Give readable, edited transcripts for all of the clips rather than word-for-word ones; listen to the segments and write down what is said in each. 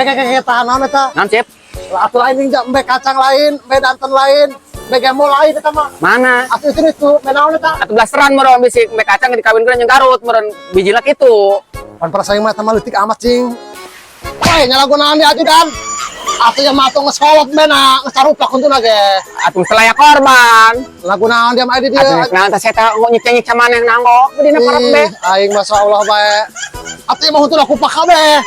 Kayak tahan naon eta. Naon Sip? Atuh lain jeung embe kacang lain, embe danten lain, embe gembol lain eta mah. Mana? Atuh itu embe naon eta? Atuh blasteran meureun bisi me kacang dikawinkeun jeung Garut meureun bijina kitu. Pan persaing mah mah leutik amat cing. Woi, nyalagunaan di ajudan. Atuh yang mah geus kolot bena, geus caruplak kuntuna ge. Atuh selaya korban. Lagunaan dia mah di dieu. Atuh naon teh eta nyiceng maneh nanggo dina parot be. Aing masyaallah bae. Atuh mah huntuna kupak kabeh.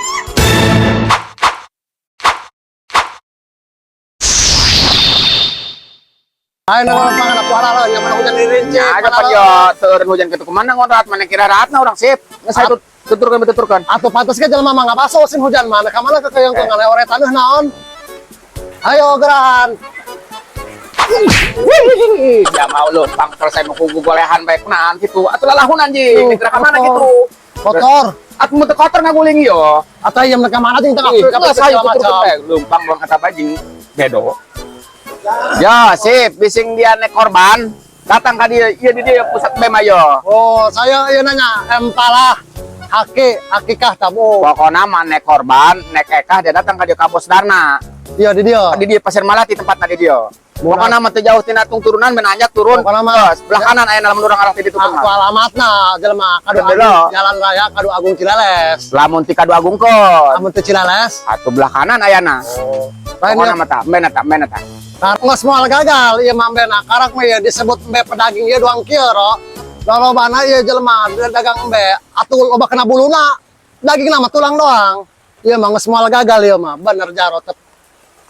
Ayo nama pangan apa lah yang mana hujan dirinci. Ada pan yo teureun hujan kitu kemana ngondrat mana kira raatna urang Sip. Geus aya tuturkan. Atuh pantes ke jelema mah ngabaso musim hujan mah. Ka mana kekeung ngale ore taneuh naon. Ayo gerahan. Ya mau lu pang selesai mau golehan bae kunaan kitu. Atuh lalahun anjing, gerak ka mana kitu. Kotor. Atuh mun teu kotor ngaguling yo. Atuh ieu ka mana ting tengah Saya tuturkan bae lumpang luang kata bajing bedo. Ya, Sip, bising dia nek korban, datang ka dia, iya di dia pusat BEM ayo. Oh, saya ieu nanya, empalah hakikah tamu. Pokona mah nek korban, nek ekah dia datang ka dia ka Bosdarna. Iya di dia. Di dia Pasir Malati tempatna di dia. Pokona mah teu jauh tina turunan menanjak turun. Pokona mah sebelah kanan aya dalam urang arah ti ditu aku alamatna jelema kadu Jalan Raya Kadu Agung Cileles. Lamun ti Kadu Agung kon. Lamun teu Cileles, Atuh belah kanan ayana. oh. Pokona mah tah, mbena tah. Nggak semua gagal, iya mambena karak mah ya disebut embe pedaging ya doang kieu ro. Lolobana ieu jelema dagang embe atuh loba kena buluna. Daging mah tulang doang. Iya mah geus moal gagal ieu mah, bener Jaro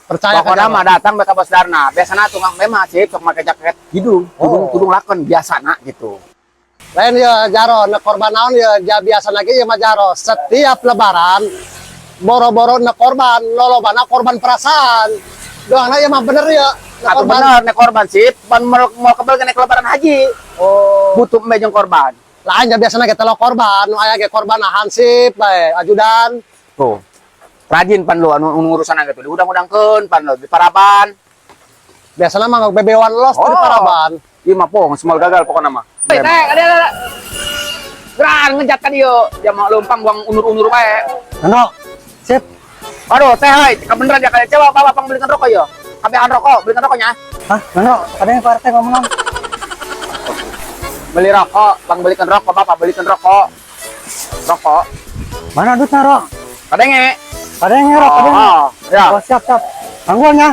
percaya ka Pokona mah datang ka Bosdarna. Biasana tukang BEM mah Sip sok make jaket hidung, tudung lakeun biasana gitu. Lain ya Jaro, na korban naon ya biasa lagi ya mah Jaro. Setiap lebaran boro-boro na korban, lolobana korban perasaan. Doang ya mah bener ya. Atuh bener nek korban Sip, pan mau kebal nek lebaran haji. Oh, Butuh embe jeung korban. lain ya biasanya kita lo korban, nu aya ge korban hansip bae, ajudan. Tuh. Rajin pan lu anu urusan gitu. Diudang-udangkeun pan lu di Paraban. Biasanya mah bebewan los di Paraban. Ieu mah poh semua gagal pokona mah. Teh, ada. Geran ngejat ka dieu. Ya mah leumpang buang unur-unur bae. Ano? Sip. Aduh, teh heuy, kebeneran ya kali coba bawa pang belikan rokok yo. Kabehan rokok, belikan rokoknya. Hah? Ano? Kadang Pak RT ngomong. Beli rokok, pang belikan rokok, Bapak belikan rokok. Rokok. Mana duitnya, Ro? Kadenge. Kadang ya, Ro, kadang. Ya. Oh, siap. Tangguhnya.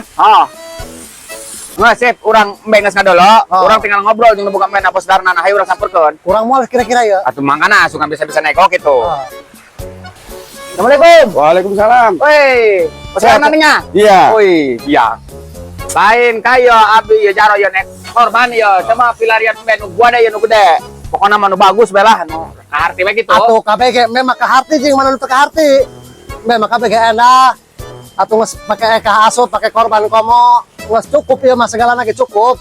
Nggak sip, orang benges ngadolo, orang tinggal ngobrol jeung buka main apos darna, nah hayu urang sampeurkeun. Kurang mual kira-kira ya. Atuh mangkana suka bisa nego gitu. Assalamualaikum. Waalaikumsalam. Woi, pesan nanya? Iya. Woi, iya. Lain kayo abi ya jaro ya nek korban ya sama pilarian menu gua ada ya nu gede. Pokoknya mah nu bagus belah nu kaharti we gitu. Atuh KPG memang kaharti jeung mana nu teu kaharti. Memang KPG enak. Atuh geus pake asup, pake korban komo, geus cukup ya mah segalana ge cukup.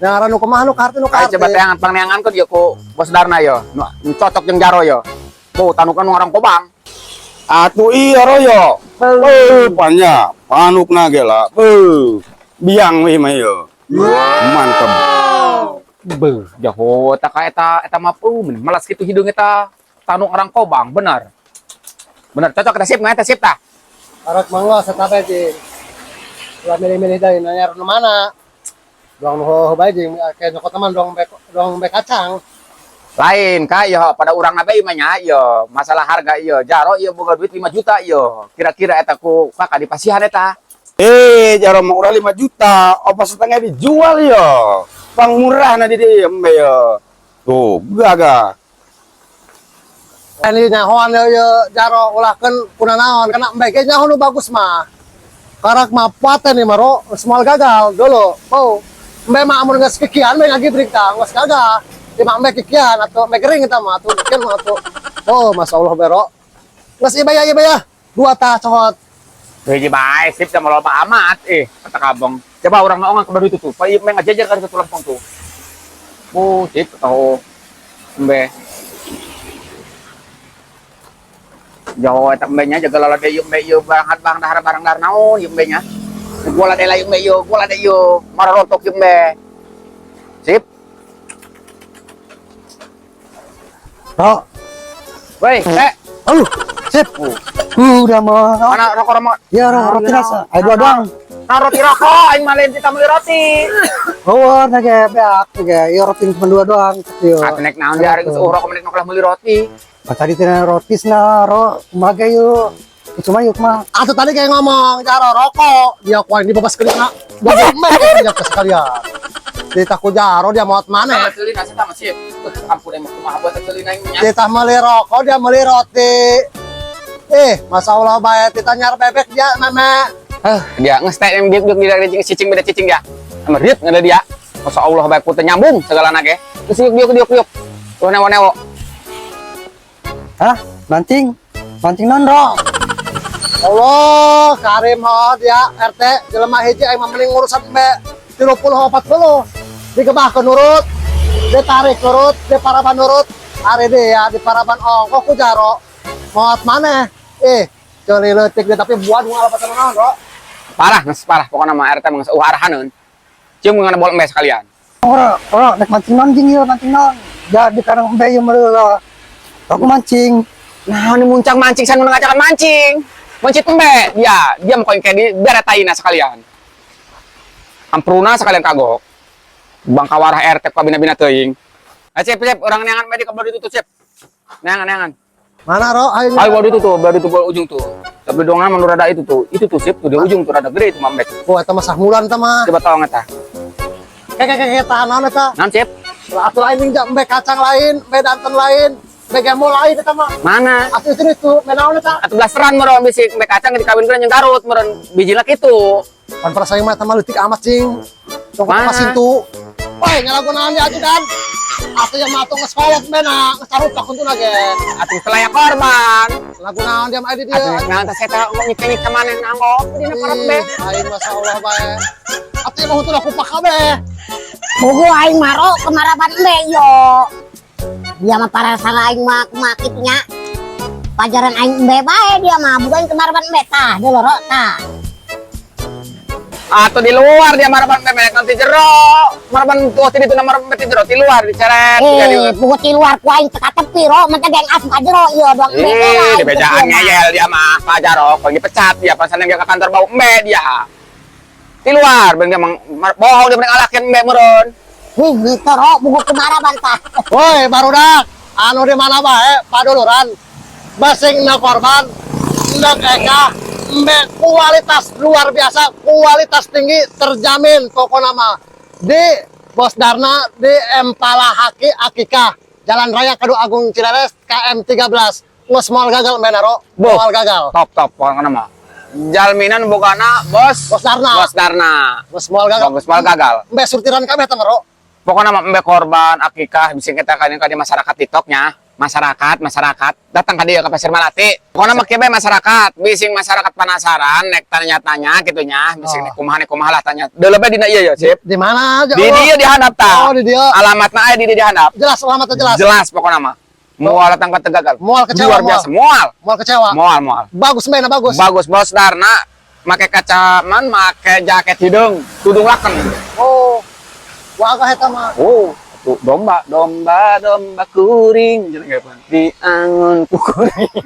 Yang ngaran nu kumaha nu kaharti nu kaharti. Coba teangan pangneangan ku dieu ku Bos Darna yo. Nu cocok jeung jaro yo. Tuh tanukan orang Kobang. Atuh iya royo. Banyak panukna ge lah. Biang we mah yo. Mantep. Beuh, jaho eta mah melas kitu hidung eta tanuk orang Kobang, benar. Benar, cocok kita sip, eta sip tah. Arak mangga satape jeung. Ulah milih-milih deui nanya nu mana. Doang nu bae jeung kayak nyokot teman doang be kacang. Lain kayo pada urang nabe ieu nya yo, masalah harga ieu. Jaro ieu boga duit 5 juta ieu. Kira-kira eta ku kakak di pasihan eta. Jaro mah urang 5 juta, opa setengah dijual yo. Pang murah na di dieu embe yo. Tuh, gaga. Ini nyahoan ya Jaro ulahkeun kunaon kana embe ge nyaho nu bagus mah. Karak mah paten nih maro semua gagal dulu. Oh, embe mah amun geus kikian mah ngagibrik tah geus gagal. Di mah embe kikian atau embe gering eta mah atuh kikian mah atuh. Oh, masyaallah bero. Geus ibaya dua tah cohot. Hiji bae sip sama loba amat kata kabong. Coba urang naongan ke baru itu tuh. Pa ieu mah ngajejer ka itu lampung tuh. Sip tahu embe. Jawa eta embe nya jaga lala deui embe ieu barang dahar naon ieu embe nya. Gua lade layu embe ieu, gua lade ieu marorontok ieu embe. Sip. Ro. Woi, Aduh, sip. Udah mau. mana rokok. Ya, roti rasa. Ayo dua doang. Nah, roti rokok, aing malin kita beli roti. Oh, nage beak, nage. Ya roti cuma dua doang. Yo. Atuh nek naon dia hari rokok menit makalah beli roti. Tadi tina roti na ro, kumaga yuk. Cuma yuk mah. Atuh tadi kayak ngomong cara rokok, dia kuain di bebas kelina. Gua gemes kerja ke sekalian. Kita ku jaro dia mau mana? Teli nasi sama sih. Ampun emang kumaha buat teli naing nya. Kita beli rokok, dia beli roti. Masa Allah bayar kita nyar bebek dia meme. Dia ngestek yang dia cicing beda cicing dia. Sama rit ngada dia. Masa Allah baik putih nyambung segala nage. Terus yuk. Tuh newo. Hah? Mancing nondro. Allah, Karim ho dia RT jelema hiji aing mah mending ngurusan be 30 40. Digebahkeun nurut. Ditarik nurut, di paraban nurut. Ari deh ya di paraban ongkoh ku jaro. Moat maneh. Ceuli leutik deh tapi buat moal apa naon, Bro? Parah pokoknya mah RT mah arahaneun. Cium ngana bol embe sekalian. Ora nek mancing non jeung ieu mancing non. Jadi karang embe ieu meureun. Aku mancing. Nah, ini muncang mancing saya mengajakan mancing. Mancing embe. Dia mau koin kayak di beretaina sekalian. Ampruna sekalian kagok. Bang kawarah RT ka bina-bina teuing. Cep, orang neangan mah di kabel ditutup, Cep. Neangan. Mana, Ro? Ayo baru itu ujung tuh. Tapi dongan menurut ada itu tuh Sip tuh di ujung tuh rada gede itu mambek. Oh, eta mah sahmulan eta mah. Coba tolong eta. Kayak tahan naon eta? Naon, Cep? Atuh lain jeung embe kacang lain, embe danten lain, embe gemol lain eta mah. Mana? Atuh itu menaon eta? Atuh blasteran meureun bisi embe kacang dikawinkeun jeung Garut meureun biji lak itu. Pan perasaan mah eta mah leutik amat cing. Tong Mana? pasintu. Woi, ngalagunahan dia atuh kan. Atuh yang matung geus kolot bena, geus carupak kuntuna ge. Atuh selaya korban. Lagunahan dia mah di Atuh dieu. nah teh eta nyik-nyik ka maneh nanggo dina parab be. Aing masyaallah bae. Atuh mah hutuna kupak kabeh. Buku aing maro kemaraban embe yo. Dia mah para sana aing mah kumakitnya. Pajaran aing embe bae dia mah bukan kemaraban embe tah deloro tah. Atau di luar dia maraban memek nanti jero. Maraban tuh tadi itu maraban di jero di luar diceret. Buku di luar ku aing teka tepi ro mah geng as jero ieu doang embe lah. Di bejaan ngeyel dia mah Pajaro kalau dipecat dia pas ke kantor bau embe dia. Di luar ben dia bohong dia mending alakin embe meureun. Gitu ro buku kemaraban tah. Woi, barudak. Anu di mana bae paduluran. Basing na korban. Ndak eka. Embe kualitas luar biasa, kualitas tinggi terjamin pokoknya mah di Bos Darna di Empala Haki Akika Jalan Raya Kadu Agung Cileres KM 13 ngus moal gagal menaro moal gagal Top pokoknya mah jalminan bukana Bos Darna ngus moal gagal embe surtiran kabeh teh maro pokoknya mah embe korban akikah bisa kita kan di masyarakat TikToknya masyarakat datang ke dia ke Pasir Malati pokoknya mah kieu masyarakat bising masyarakat penasaran nek tanya-tanya gitunya bising kumaha lah tanya deuleu bae dina ieu ya Sip di mana aja di dia dihandap tah di dia alamatna aya di dia dihandap jelas alamatnya jelas pokoknya mah moal datang ke Tegagal moal kecewa luar biasa moal kecewa moal bagus mena bagus Bos Darna make kacaman make jaket hidung tudung laken oh wagah eta mah tuh domba kuring di angun kuring